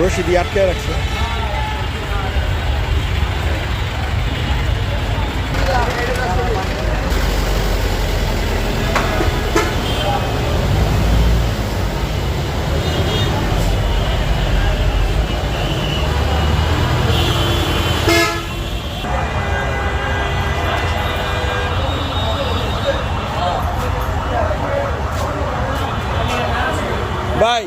রশি দিয়ে আটকে রাখছে। ভাই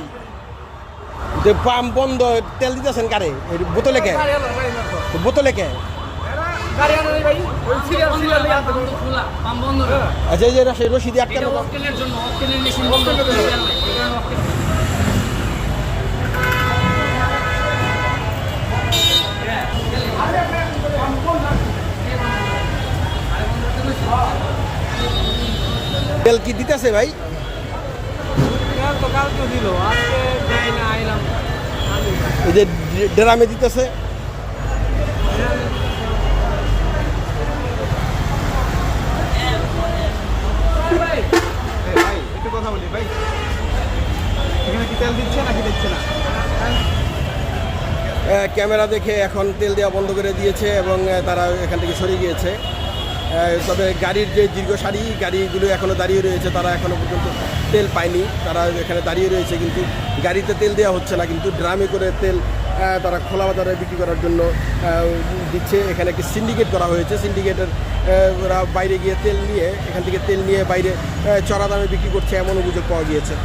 পাম্প বন্ধ, তেল দিতেছেন কারে? বোতলে কে? বোতলে কে? আচ্ছা, এই যে রশি দিয়ে আটকানো। তেল কি দিতেছে ভাই? এই যে ড্রামে দিতেছে। একটু কথা বলি ভাই, এখানে কি তেল দিচ্ছে নাকি দিচ্ছে না? ক্যামেরা দেখে এখন তেল দেওয়া বন্ধ করে দিয়েছে এবং তারা এখান থেকে সরে গিয়েছে। তবে গাড়ির যে দীর্ঘ সারি গাড়িগুলো এখনও দাঁড়িয়ে রয়েছে, তারা এখনও পর্যন্ত তেল পায়নি। তারা এখানে দাঁড়িয়ে রয়েছে, কিন্তু গাড়িতে তেল দেওয়া হচ্ছে না, কিন্তু ড্রামে করে তেল তারা খোলা বাজারে বিক্রি করার জন্য দিচ্ছে। এখানে একটি সিন্ডিকেট করা হয়েছে। সিন্ডিকেটের ওরা বাইরে গিয়ে তেল নিয়ে, এখান থেকে তেল নিয়ে বাইরে চড়া দামে বিক্রি করছে, এমন অভিযোগ পাওয়া গিয়েছে।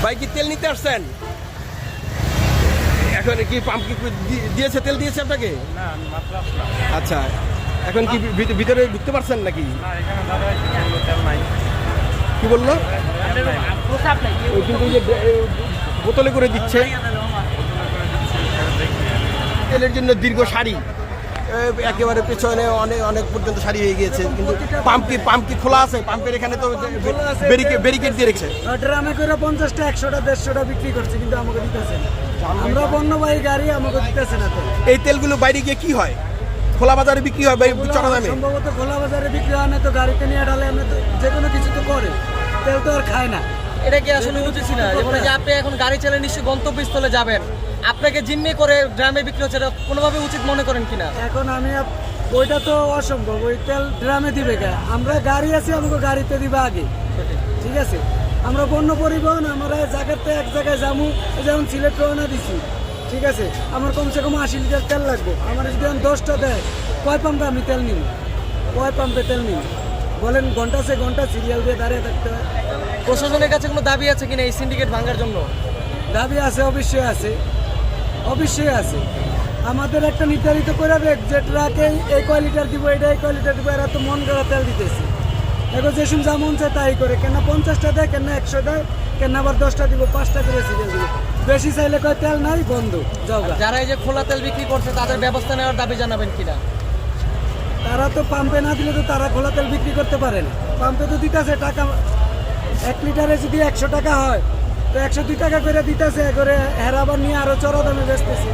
ভাই কি তেল নিতে আসছেন? এখন কি পাম্প কি দিয়েছে, তেল দিয়েছে আপনাকে? আচ্ছা, এখন কি ভিতরে ঢুকতে পারছেন নাকি? কি বললো? কিন্তু বোতলে করে দিচ্ছে। তেলের জন্য দীর্ঘ সারি, একেবারে পেছনে অনেক পর্যন্ত সারি হয়ে গিয়েছে, কিন্তু পাম্প কি খোলা আছে? পাম্পের এখানে তো ব্যারিকেড দিয়ে রেখেছে। ড্রামে করে 50টা 100টা 150টা বিক্রি করছে, কিন্তু আমাকে দিতেছে না। আমরা পণ্যবাহী গাড়ি, আমাকে দিতেছে না। এই তেলগুলো বাইরে গিয়ে কি হয়? খোলা বাজারে বিক্রি হয় চড়া দামে? সম্ভবত খোলা বাজারে বিক্রি হয় না, তো গাড়িতে নিয়ে ঢালে, আমরা তো যে কোনো কিছু তো করে, তেল তো আর খায় না। এটা কি আসলে উচিত না? যেমন যে আপনি এখন গাড়ি চালিয়ে নিশ্চয়ই গন্তব্যস্থলে যাবেন, আপনাকে জিম্মি করে ড্রামে বিক্রি হচ্ছে, এটা কোনোভাবে উচিত মনে করেন কিনা? এখন আমি ওইটা তো অসম্ভব, ওই তেল ড্রামে দিবে কে? আমরা গাড়ি আছি, আমাকে গাড়িতে দিবে আগে, ঠিক আছে? আমরা পণ্য পরিবহন, আমরা জায়গাতে এক জায়গায় যাবো, যেমন সিলেট রওনা দিছি, ঠিক আছে? আমার কমসে কম 80 লিটার তেল লাগবে। আমার যদি 10টা দেয়, কয় পাম্পে আমি তেল নিব? কয় পাম্পে তেল নিব বলেন? ঘন্টা সে ঘন্টা সিরিয়াল দিয়ে দাঁড়িয়ে থাকতে হয়। প্রশাসনের কাছে কোনো দাবি আছে কিনা এই সিন্ডিকেট ভাঙার জন্য? দাবি আছে, অবশ্যই আছে, অবশ্যই আছে। আমাদের একটা নির্ধারিত করে দেখ যে ট্রাকে এই কয় লিটার দিব, এটা এই কয় লিটার দিব, এরা তো মন করা তেল দিতেছে। এখন যে শুন যেমন চায় তাই করে, কেন 50টা দেয়, কেন 100 দেয়, কেন আবার 10টা দিব, 5টা করে সিরিয়াল দিব। বেশি চাইলে কয় তেল নাই, বন্ধ যাও। যারা এই যে খোলা তেল বিক্রি করছে তাদের ব্যবস্থা নেওয়ার দাবি জানাবেন কিনা? তারা তো পাম্পে না দিলে তো তারা খোলা তেল বিক্রি করতে পারে না। পাম্পে তো দিতেছে টাকা, 1 লিটারে যদি 100 টাকা হয় তো 102 টাকা করে দিতেছে, করে হেরা আবার নিয়ে আরো চড়া দামে বেচতেছে।